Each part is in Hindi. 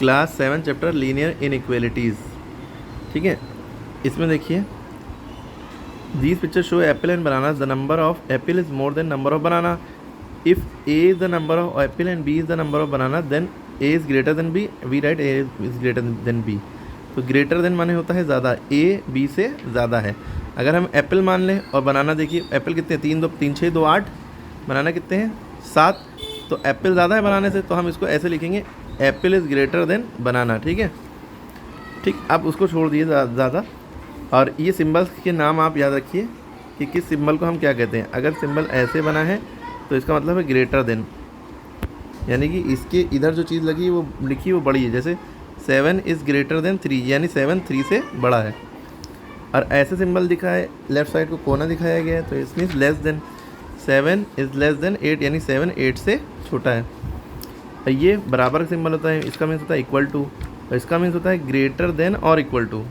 Class 7 chapter linear inequalities. ठीक है, इसमें देखिए these picture show apple and banana, the number of apple is more than number of banana. If A is the number of apple and B is the number of banana then A is greater than B, we write A is greater than B. तो ग्रेटर देन माने होता है ज़्यादा, ए बी से ज़्यादा है। अगर हम एप्पल मान लें और बनाना देखिए, एप्पल कितने 3 2 3 6 2 8, बनाना कितने हैं 7, तो एप्पल ज़्यादा है बनाने से, तो हम इसको ऐसे लिखेंगे एप्पल इज़ ग्रेटर देन बनाना। ठीक है, ठीक, आप उसको छोड़ दिए ज़्यादा। और ये सिंबल्स के नाम आप याद रखिए कि किस सिंबल को हम क्या कहते हैं। अगर सिंबल ऐसे बना है तो इसका मतलब है ग्रेटर देन, यानी कि इसके इधर जो चीज़ लगी वो लिखी वो बड़ी है। जैसे 7 इज़ ग्रेटर देन 3, यानी 7 3 से बड़ा है। और ऐसे सिंबल दिखा है, लेफ़्ट साइड को कोना दिखाया गया है, तो इस means less than. 7 is less then 8, यानी 7 8 से छोटा है। और ये बराबर का सिंबल होता है, इसका मीन्स होता है इक्वल टू, और इसका मीन्स होता है ग्रेटर देन और इक्वल टू।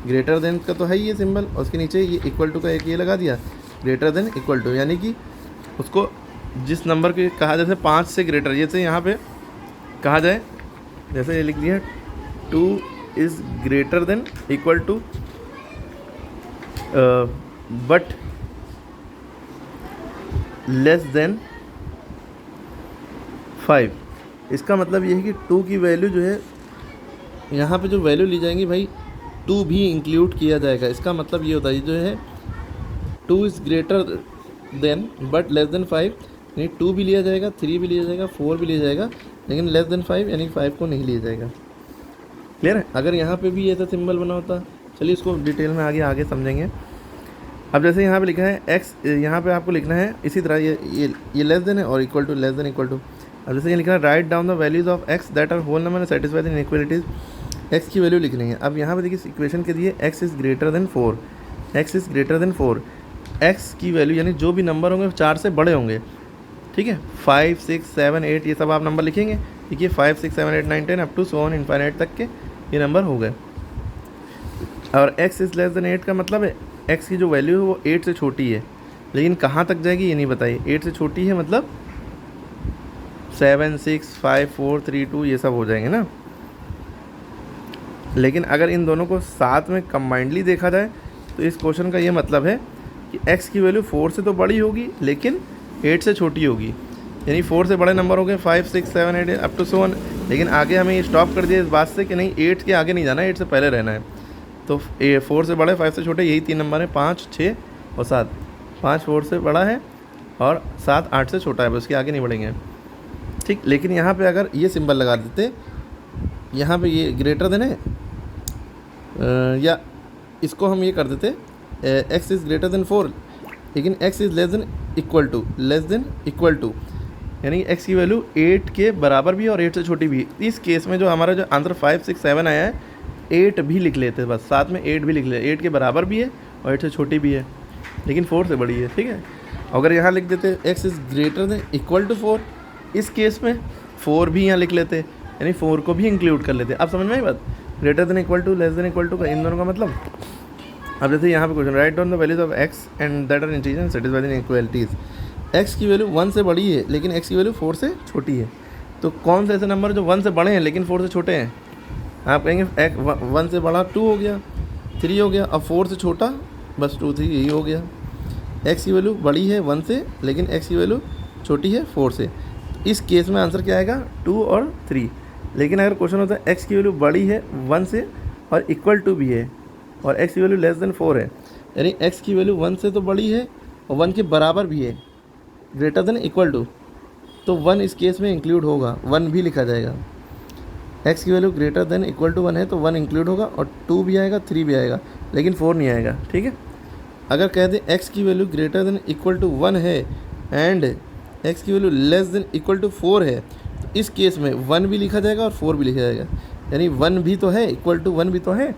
ग्रेटर देन का तो है ही ये सिंबल, और उसके नीचे ये इक्वल टू का एक ये लगा दिया, ग्रेटर देन इक्वल टू, यानी कि उसको जिस नंबर के कहा, जैसे 5 से ग्रेटर, जैसे यहाँ पे कहा जाए, जैसे ये लिख दिया 2 is greater than equal to but less than 5। इसका मतलब ये है कि 2 की वैल्यू जो है, यहाँ पे जो वैल्यू ली जाएंगी भाई 2 भी इंक्लूड किया जाएगा। इसका मतलब ये होता है जो है 2 is greater then but less than 5, यानी 2 भी लिया जाएगा, 3 भी लिया जाएगा, 4 भी लिया जाएगा, लेकिन लेस देन 5 यानी 5 को नहीं लिया जाएगा। क्लियर है? अगर यहाँ पे भी ऐसा सिंबल बना होता, चलिए इसको डिटेल में आगे समझेंगे। अब जैसे यहाँ पे लिखा है x, यहाँ पे आपको लिखना है इसी तरह ये लेस देन है और equal to, less than equal to. अब जैसे ये लिखा है write down the values of x that are whole number satisfy the inequalities. x की वैल्यू लिखनी है। अब यहाँ पे देखिए इक्वेशन के दिए x is greater then 4, x is greater then 4, x की वैल्यू यानी जो भी नंबर होंगे 4 से बड़े होंगे। ठीक है, 5 6 7 8 ये सब आप नंबर लिखेंगे। देखिए 5 6 7 8 9 10 up to so on infinite तक के ये नंबर हो गए। और x इज़ लेस देन 8 का मतलब है x की जो वैल्यू है वो 8 से छोटी है, लेकिन कहाँ तक जाएगी ये नहीं बताइए। 8 से छोटी है मतलब 7 6 5 4 3 2 ये सब हो जाएंगे ना। लेकिन अगर इन दोनों को साथ में कंबाइंडली देखा जाए तो इस क्वेश्चन का ये मतलब है कि x की वैल्यू 4 से तो बड़ी होगी लेकिन 8 से छोटी होगी, यानी 4 से बड़े नंबर हो गए 5 6 7 8 अप टू सो ऑन। लेकिन आगे हमें ये स्टॉप कर दिया इस बात से कि नहीं 8 के आगे नहीं जाना, 8 से पहले रहना है। तो 4 से बड़े 5 से छोटे यही 3 नंबर हैं, 5 6 और 7। 5 4 से बड़ा है और 7 8 से छोटा है, बस उसके आगे नहीं बढ़ेंगे। ठीक, लेकिन यहाँ पे अगर ये सिंबल लगा देते, यहाँ पे ये ग्रेटर देन है, या इसको हम ये कर देते x इज़ ग्रेटर देन 4, लेकिन x is less than equal to, less than equal to, यानी x की वैल्यू 8 के बराबर भी है और 8 से छोटी भी। इस केस में जो हमारा जो आंसर 5 6 7 आया है, 8 भी लिख लेते, बस साथ में 8 भी लिख लेते, 8 के बराबर भी है और 8 से छोटी भी है, लेकिन 4 से बड़ी है। ठीक है, अगर यहाँ लिख देते x is greater than equal to 4, इस केस में 4 भी यहाँ लिख लेते, यानी 4 को भी इंक्लूड कर लेते। अब समझ में आई बात? Greater than equal to, less than equal to का इन दोनों का मतलब। अब जैसे यहाँ पे question write down the values of x and that are integer satisfy the inequalities. x की वैल्यू 1 से बड़ी है लेकिन x की वैल्यू 4 से छोटी है। तो कौन से ऐसे नंबर जो 1 से बड़े हैं लेकिन 4 से छोटे हैं? आप कहेंगे 1 से बड़ा 2 हो गया, 3 हो गया, अब 4 से छोटा बस 2 3 यही हो गया। x की वैल्यू बड़ी है 1 से लेकिन x की वैल्यू छोटी है 4 से। इस केस में आंसर क्या आएगा? 2 और 3। लेकिन अगर क्वेश्चन होता है x की वैल्यू बड़ी है 1 से और इक्वल टू भी है और x की वैल्यू लेस देन 4 है, यानी x की वैल्यू 1 से तो बड़ी है और 1 के बराबर भी है, ग्रेटर देन इक्वल टू, तो 1 इस केस में इंक्लूड होगा, 1 भी लिखा जाएगा। x की value greater than equal to 1 है तो 1 इंक्लूड होगा और 2 भी आएगा, 3 भी आएगा, लेकिन 4 नहीं आएगा। ठीक है, अगर कह दें x की value greater than equal to 1 है एंड x की value less than equal to 4 है, तो इस केस में 1 भी लिखा जाएगा और 4 भी लिखा जाएगा, यानी 1 भी तो है, इक्वल टू 1 भी तो है,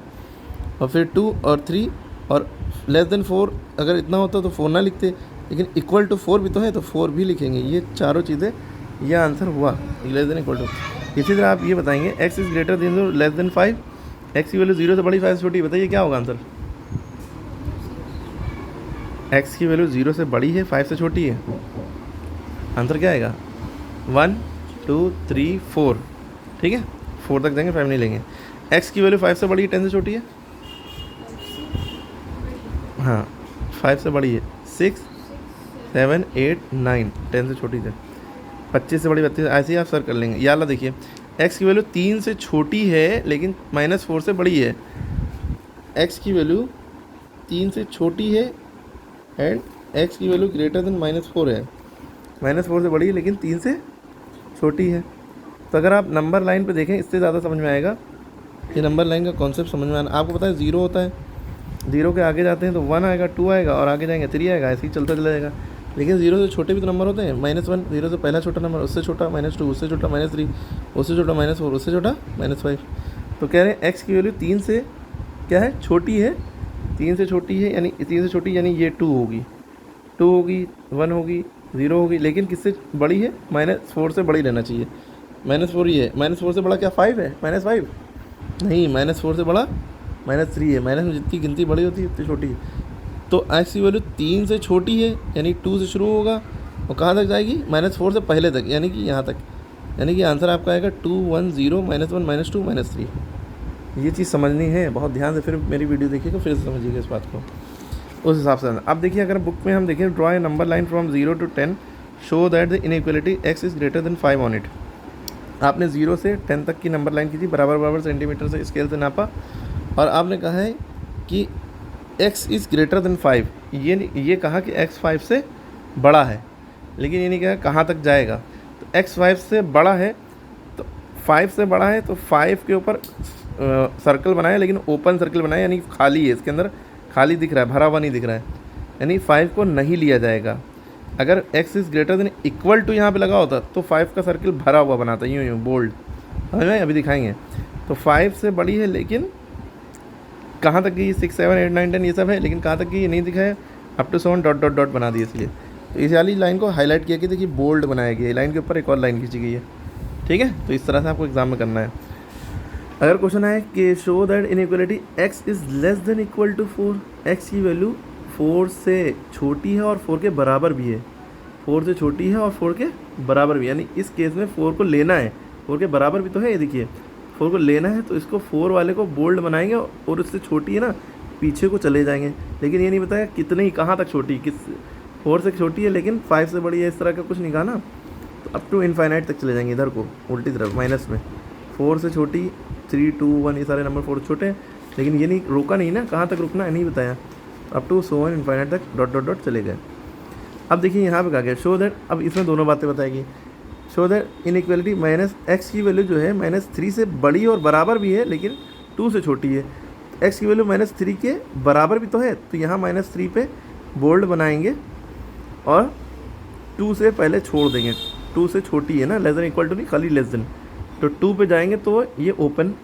और फिर 2 और 3 और लेस देन 4 अगर इतना होता तो 4 ना लिखते, लेकिन इक्वल टू 4 भी तो है तो 4 भी लिखेंगे। ये चारों चीज़ें, यह आंसर हुआ लेस देन इक्वल टू। इसी तरह आप ये बताएंगे x is greater than less than 5, x की वैल्यू 0 से बड़ी 5 से छोटी, बताइए क्या होगा आंसर? x की वैल्यू 0 से बड़ी है 5 से छोटी है, आंसर क्या आएगा? 1 2 3 4। ठीक है, 4 तक जाएंगे, 5 नहीं लेंगे। एक्स की वैल्यू 5 से बड़ी है, 10 से छोटी है? हाँ 5 से बड़ी है, 6 7 8 9, 10 से छोटी है, 25 से बड़ी 32, ऐसे ही आप सर कर लेंगे। या ला देखिए, एक्स की वैल्यू 3 से छोटी है लेकिन -4 से बड़ी है। एक्स की वैल्यू 3 से छोटी है एंड एक्स की वैल्यू ग्रेटर देन -4 है। -4 से बड़ी है लेकिन 3 से छोटी है। तो अगर आप नंबर लाइन पे देखें इससे ज़्यादा समझ में आएगा, ये नंबर लाइन का कॉन्सेप्ट समझ में आना। आपको पता है 0 होता है, 0 के आगे जाते हैं तो 1 आएगा, 2 आएगा और आगे जाएंगे 3 आएगा, ऐसे ही चलता चला जाएगा। लेकिन 0 से छोटे भी तो नंबर होते हैं, -1 0 से पहला छोटा नंबर, उससे छोटा -2, उससे छोटा -3, उससे छोटा -4, उससे छोटा -5। तो कह रहे हैं एक्स की वैल्यू 3 से क्या है, छोटी है, 3 से छोटी है, यानी 3 से छोटी यानी ये 2 होगी, 2 होगी, 1 होगी, 0 होगी, लेकिन किससे बड़ी है, -4 से बड़ी रहना चाहिए। -4 ही है, -4 से बड़ा क्या 5 है, -5 नहीं, -4 से बड़ा -3 है। माइनस में जितनी गिनती बड़ी होती है उतनी छोटी है। तो एक्स की वैल्यू 3 से छोटी है यानी 2 से शुरू होगा और कहाँ तक जाएगी, -4 से पहले तक, यानी कि यहाँ तक, यानी कि आंसर आपका आएगा 2 1 0 -1 -2 -3। ये चीज़ समझनी है बहुत ध्यान से, फिर मेरी वीडियो देखिएगा फिर से समझिएगा इस बात को उस हिसाब से। अब देखिए, अगर बुक में हम देखें, draw a number line from 0 to 10 show that the inequality x is greater then 5 on it. आपने 0 से 10 तक की नंबर लाइन की थी, बराबर बराबर सेंटीमीटर से स्केल से नापा और आपने कहा है कि x इज़ ग्रेटर देन 5। ये कहा कि x 5 से बड़ा है, लेकिन ये नहीं कहा कहाँ तक जाएगा। तो x 5 से बड़ा है, तो 5 से बड़ा है तो 5 के ऊपर सर्कल बनाया, लेकिन ओपन सर्कल बनाया, यानी खाली है, इसके अंदर खाली दिख रहा है, भरा हुआ नहीं दिख रहा है, यानी 5 को नहीं लिया जाएगा। अगर x is greater than equal to यहाँ पे लगा होता तो 5 का सर्कल भरा हुआ बनाता, यूँ बोल्ड, समझ में, अभी दिखाएंगे। तो 5 से बड़ी है लेकिन कहाँ तक गई, 6 7 8 9 10 ये सब है, लेकिन कहाँ तक गई ये नहीं दिखाया, up to 7 dot dot dot बना दिए। इसलिए तो इस वाली लाइन को हाईलाइट किया कि देखिए बोल्ड बनाया गया है, लाइन के ऊपर एक और लाइन खींची गई है, ठीक है। तो इस तरह से आपको एग्जाम में करना है। अगर क्वेश्चन आए कि show that inequality x is less than equal to 4, x की वैल्यू 4 से छोटी है और 4 के बराबर भी है, 4 से छोटी है और 4 के बराबर भी, यानी इस केस में 4 को लेना है, 4 के बराबर भी तो है, ये देखिए 4 को लेना है, तो इसको 4 वाले को बोल्ड बनाएंगे और उससे छोटी है ना पीछे को चले जाएंगे। लेकिन ये नहीं बताया कितनी, कहाँ तक छोटी, किस 4 से छोटी है लेकिन 5 से बड़ी है, इस तरह का कुछ नहीं कहा ना। तो अप टू इनफाइनाइट तक चले जाएंगे, इधर को उल्टी तरफ माइनस में, 4 से छोटी 3 2 1 ये सारे नंबर 4 छोटे हैं, लेकिन ये नहीं रोका नहीं ना, कहाँ तक रुकना है नहीं बताया, अप टू 1 इनफाइनाइट तक डॉट डॉट डॉट चले गए। अब देखिए यहाँ पे कहा गया शो दैट, अब इसमें दोनों बातें बताएगी। शो दैट इनइक्वालिटी -x की वैल्यू जो है -3 से बड़ी और बराबर भी है लेकिन 2 से छोटी है। x की वैल्यू -3 के बराबर भी तो है, तो यहाँ -3 पे बोल्ड बनाएंगे और 2 से पहले छोड़ देंगे, 2 से छोटी है ना, लेस देन इक्वल टू नहीं, खाली लेस देन, तो 2 पे जाएंगे तो ये ओपन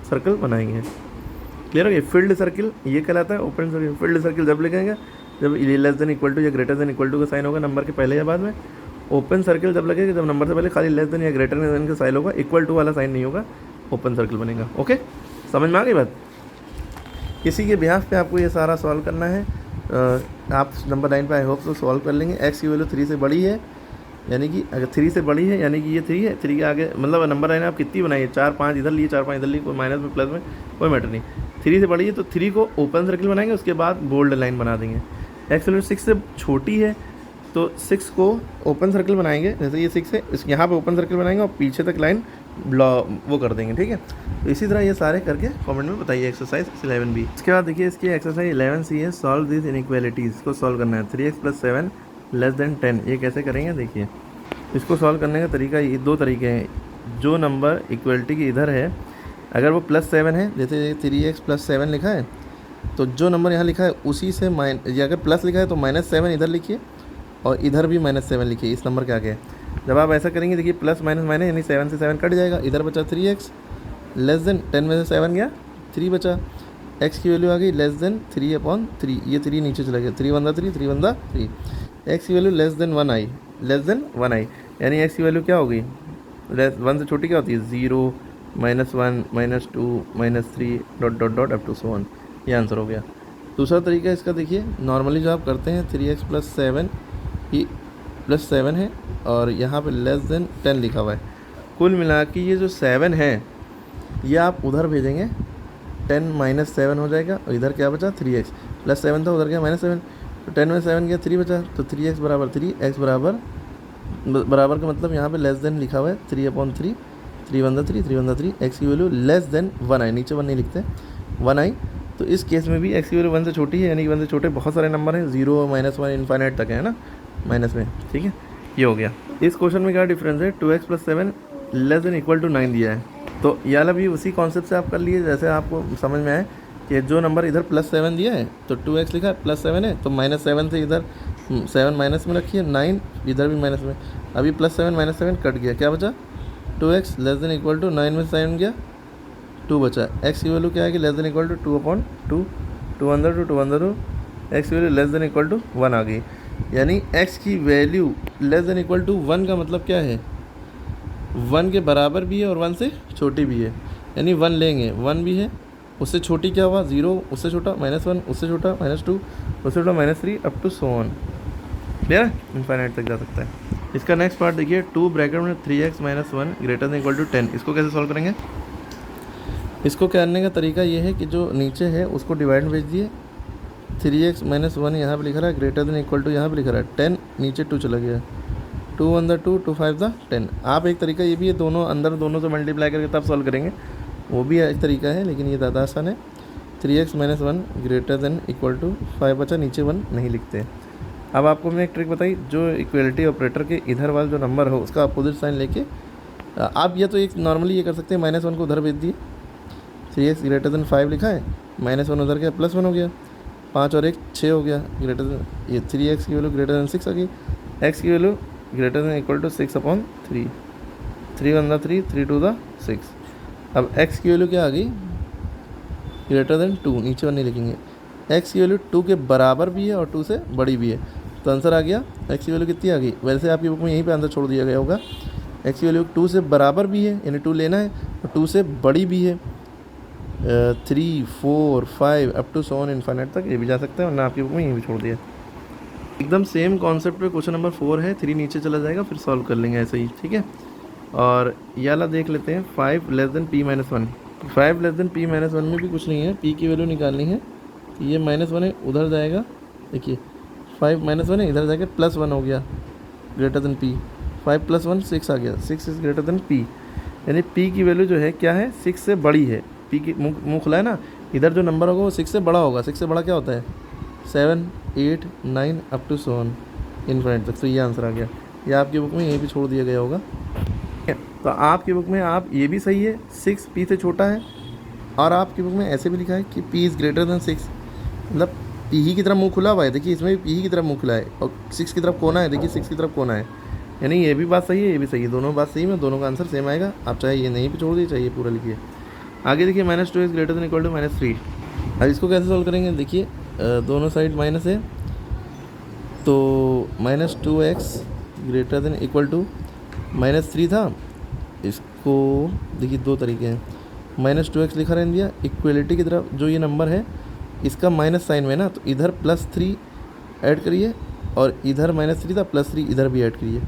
सर्कल बनाएंगे। क्लियर हो गया, फील्ड सर्किल ये कहलाता है, ओपन सर्किल। फील्ड सर्किल जब लिखेंगे जब ये लेस देन इक्वल टू या ग्रेटर देन इक्वल टू का साइन होगा नंबर के पहले या बाद में। ओपन सर्किल जब लगेगा जब नंबर से पहले खाली लेस देन या ग्रेटर देन का साइन होगा, इक्वल टू वाला साइन नहीं होगा, ओपन सर्किल बनेगा। ओके, समझ में आ गई बात। इसी के बिहाफ पे आपको ये सारा सॉल्व करना है। आप नंबर 9 पे आई होप तो सॉल्व कर लेंगे। एक्स की वैल्यू 3 से बड़ी है, यानी कि अगर 3 से बड़ी है यानी कि ये 3 है, 3 के आगे मतलब नंबर 9 आप कितनी बनाइए, 4 5 इधर लिए, 4 5 इधर लिए, कोई माइनस में प्लस में कोई मैटर नहीं। 3 से बड़ी है तो 3 को ओपन सर्किल बनाएंगे, उसके बाद बोल्ड लाइन बना देंगे। एक्स वैल्यू 6 से छोटी है तो 6 को ओपन सर्किल बनाएंगे, जैसे ये 6 है, इस यहाँ पे ओपन सर्किल बनाएंगे और पीछे तक लाइन वो कर देंगे, ठीक है। तो इसी तरह ये सारे करके कमेंट में बताइए एक्सरसाइज 11B। इसके बाद देखिए इसकी एक्सरसाइज 11C है, सॉल्व दिस इनइक्वालिटीज़ को सॉल्व करना है। 3x + 7 लेस देन 10, ये कैसे करेंगे देखिए। इसको सॉल्व करने का तरीका ये 2 तरीके हैं। जो नंबर इक्वलिटी के इधर है अगर वो +7 है, जैसे 3x + 7 लिखा है, तो जो नंबर यहाँ लिखा है उसी से या अगर प्लस लिखा है तो -7 इधर लिखिए और इधर भी -7 लिखिए इस नंबर के आगे। जब आप ऐसा करेंगे देखिए प्लस माइनस माइनस यानी 7 से 7 कट जाएगा, इधर बचा 3x लेस देन 10 में से 7 गया 3 बचा, x की वैल्यू आ गई लेस देन 3/3, ये 3 नीचे चला गया, 3 × 3 3 × 3, x की value less then 1i, less than 1i यानी x की वैल्यू क्या होगी, 1 से छोटी क्या होती है, 0 -1 -2 -3 dot dot dot up to 1, ये आंसर हो गया। दूसरा तरीका इसका देखिए, नॉर्मली जो आप करते हैं 3x + 7 ये +7 है और यहाँ पे लेस देन 10 लिखा हुआ है, कुल मिला के ये जो 7 है ये आप उधर भेजेंगे, 10 माइनस 7 हो जाएगा और इधर क्या बचा 3x, प्लस 7 था उधर क्या -7, तो 10 में 7 गया 3 बचा, तो 3x बराबर 3, x बराबर का मतलब यहाँ पे लेस देन लिखा हुआ है 3/3, 3 × 3, 3 × 3, x की वैल्यू लेस देन 1 आई, नीचे 1 नहीं लिखते 1 आई। तो इस केस में भी x की वैल्यू 1 से छोटी है, यानी कि 1 से छोटे बहुत सारे नंबर हैं, 0 -1 इनफाइनाइट तक है ना माइनस में, ठीक है। ये हो गया। इस क्वेश्चन में क्या डिफरेंस है, 2x + 7 less than equal to 9 दिया है, तो ये वाला भी उसी कॉन्सेप्ट से आप कर लिए, जैसे आपको समझ में आए कि जो नंबर इधर +7 दिया है तो 2x लिखा है, +7 है तो -7 से इधर 7 माइनस में रखिए, 9 इधर भी माइनस में, अभी +7 -7 कट गया, क्या बचा 2x less than equal to 9 में 7 गया 2 बचा, x की वैल्यू क्या है कि less than equal to 2/2, 2/2, x की value less than equal to 1 आ गई, यानी x की value less than equal to 1 का मतलब क्या है, 1 के बराबर भी है और 1 से छोटी भी है, यानी 1 लेंगे 1 भी है, उससे छोटी क्या हुआ 0, उससे छोटा -1, उससे छोटा -2, उससे छोटा -3 up to so on, clear है, इनफाइनाइट तक जा सकता है। इसका नेक्स्ट पार्ट देखिए, 2 ब्रैकेट में 3x - 1 greater than equal to 10, इसको कैसे सॉल्व करेंगे। इसको करने का तरीका ये है कि जो नीचे है उसको डिवाइड में भेज दिए, 3x - 1 यहाँ पे लिखा रहा है ग्रेटर देन इक्वल टू यहाँ पे लिखा रहा है 10, नीचे 2 चला गया, 2 × 2, 2 × 5 10। आप एक तरीका ये भी है, दोनों अंदर दोनों से मल्टीप्लाई करके तब सॉल्व करेंगे, वो भी एक तरीका है, लेकिन ये ज़्यादा आसान है। 3x - 1 greater than equal to 5 बचा, नीचे 1 नहीं लिखते। अब आपको मैं एक ट्रिक बताई, जो इक्वलिटी ऑपरेटर के इधर वाला जो नंबर हो उसका अपोजिट साइन लेके आप या तो एक नॉर्मली ये कर सकते हैं, -1 को उधर भेज दिए, 3x ग्रेटर देन 5 लिखा है, -1 उधर गया +1 हो गया, 5 और 1 6 हो गया, ग्रेटर देन ये 3x की वैल्यू ग्रेटर देन 6 आ गई, x की value greater than equal to 6/3, 3 × 3, 3 × 6। अब x की वैल्यू क्या आ गई ग्रेटर देन 2, नीचे 1 नहीं लिखेंगे, x की वैल्यू 2 के बराबर भी है और 2 से बड़ी भी है, तो आंसर आ गया x की वैल्यू कितनी आ गई, वैसे आपकी बुक में यहीं पे आंसर छोड़ दिया गया होगा, x की वैल्यू 2 से बराबर भी है यानी 2 लेना है और 2 से बड़ी भी है, 3 4 5 up to so on infinite तक ये भी जा सकता है, वरना आपकी बुक में यहीं भी छोड़ दिया। एकदम सेम कॉन्सेप्ट पे क्वेश्चन नंबर 4 है, 3 नीचे चला जाएगा, फिर सॉल्व कर लेंगे ऐसे ही, ठीक है। और ये वाला देख लेते हैं, 5 less than p - 1, 5 less than p - 1 में भी कुछ नहीं है, p की वैल्यू निकालनी है, तो ये -1 है उधर जाएगा, देखिए 5 - 1 है इधर जाएगा +1 हो गया ग्रेटर देन p, 5 + 1 6 आ गया, 6 इज़ ग्रेटर देन p, यानी p की वैल्यू जो है क्या है 6 से बड़ी है, p की मुँह खुला है ना, इधर जो नंबर होगा वो 6 से बड़ा होगा, 6 से बड़ा क्या होता है 7 8 9 up to so on infinite तक, तो ये आंसर आ गया, ये आपकी बुक में यहीं भी छोड़ दिया गया होगा। तो आपकी बुक में आप ये भी सही है 6 p से छोटा है, और आपकी बुक में ऐसे भी लिखा है कि p इज़ ग्रेटर देन 6, मतलब p ही की तरफ मुंह खुला हुआ है, देखिए इसमें भी p ही की तरफ मुंह खुला है और 6 की तरफ कोना है, देखिए 6 की तरफ कोना है, यानी ये भी बात सही है ये भी सही है, दोनों बात सही है, दोनों का आंसर सेम आएगा, आप चाहे ये नहीं भी छोड़ दीजिए चाहे ये पूरा लिखिए। आगे देखिए -2 is greater than equal to -3, अब इसको कैसे सॉल्व करेंगे, देखिए दोनों साइड माइनस है, तो -2x greater than equal to -3 था, इसको देखिए दो तरीके हैं, -2x लिखा रहने दिया, इक्वलिटी की तरफ जो ये नंबर है इसका माइनस साइन में ना, तो इधर +3 ऐड करिए और इधर -3 था +3 इधर भी ऐड करिए,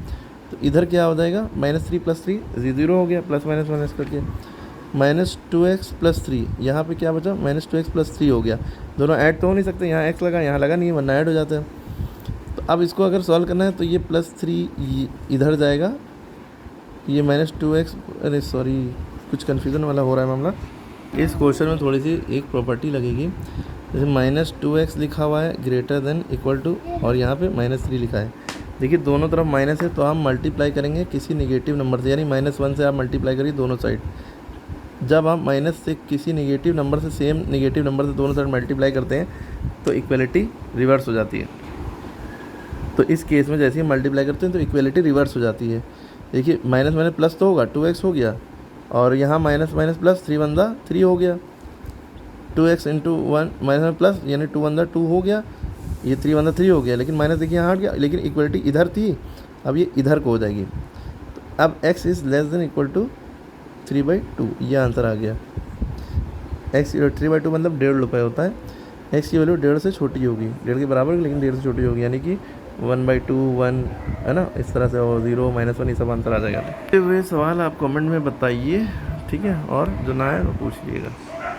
तो इधर क्या हो जाएगा -3 + 3 0 हो गया, प्लस माइनस करके -2x + 3, यहाँ पे क्या बचा -2x + 3 हो गया, दोनों ऐड तो हो नहीं सकते, यहाँ x लगा यहाँ लगा नहीं है वरना ऐड हो जाता है। तो अब इसको अगर सॉल्व करना है तो ये +3 इधर जाएगा, ये -2x, अरे सॉरी कुछ कन्फ्यूज़न वाला हो रहा है मामला, इस क्वेश्चन में थोड़ी सी एक प्रॉपर्टी लगेगी, जैसे -2x लिखा हुआ है ग्रेटर देन इक्वल टू और यहाँ पे -3 लिखा है, देखिए दोनों तरफ माइनस है तो हम मल्टीप्लाई करेंगे किसी नेगेटिव नंबर से, यानी -1 से आप मल्टीप्लाई करिए दोनों साइड, जब हम माइनस से किसी नेगेटिव नंबर से सेम नेगेटिव नंबर से दोनों साइड मल्टीप्लाई करते हैं तो इक्वलिटी रिवर्स हो जाती है। तो इस केस में जैसे ही मल्टीप्लाई करते हैं तो इक्वलिटी रिवर्स हो जाती है, देखिए माइनस माइनस प्लस तो होगा 2x हो गया, और यहाँ माइनस माइनस प्लस 3 × 3 हो गया, 2x × 1 माइनस प्लस यानी 2 × 2 हो गया, ये 3 × 3 हो गया, लेकिन माइनस देखिए यहाँ हट गया, लेकिन इक्वलिटी इधर थी, अब ये इधर को हो जाएगी, तो अब x is less than equal to 3/2, ये आंसर आ गया। x 3/2 मतलब ₹1.5 होता है, x की वैल्यू 1.5 से छोटी होगी, 1.5 के बराबर लेकिन 1.5 से छोटी होगी, यानी कि 1/2 1 है ना, इस तरह से, और 0 -1 ये सब आंसर आ जाएगा। ये वे सवाल आप कमेंट में बताइए, ठीक है, और जो ना है वो पूछ लीजिएगा।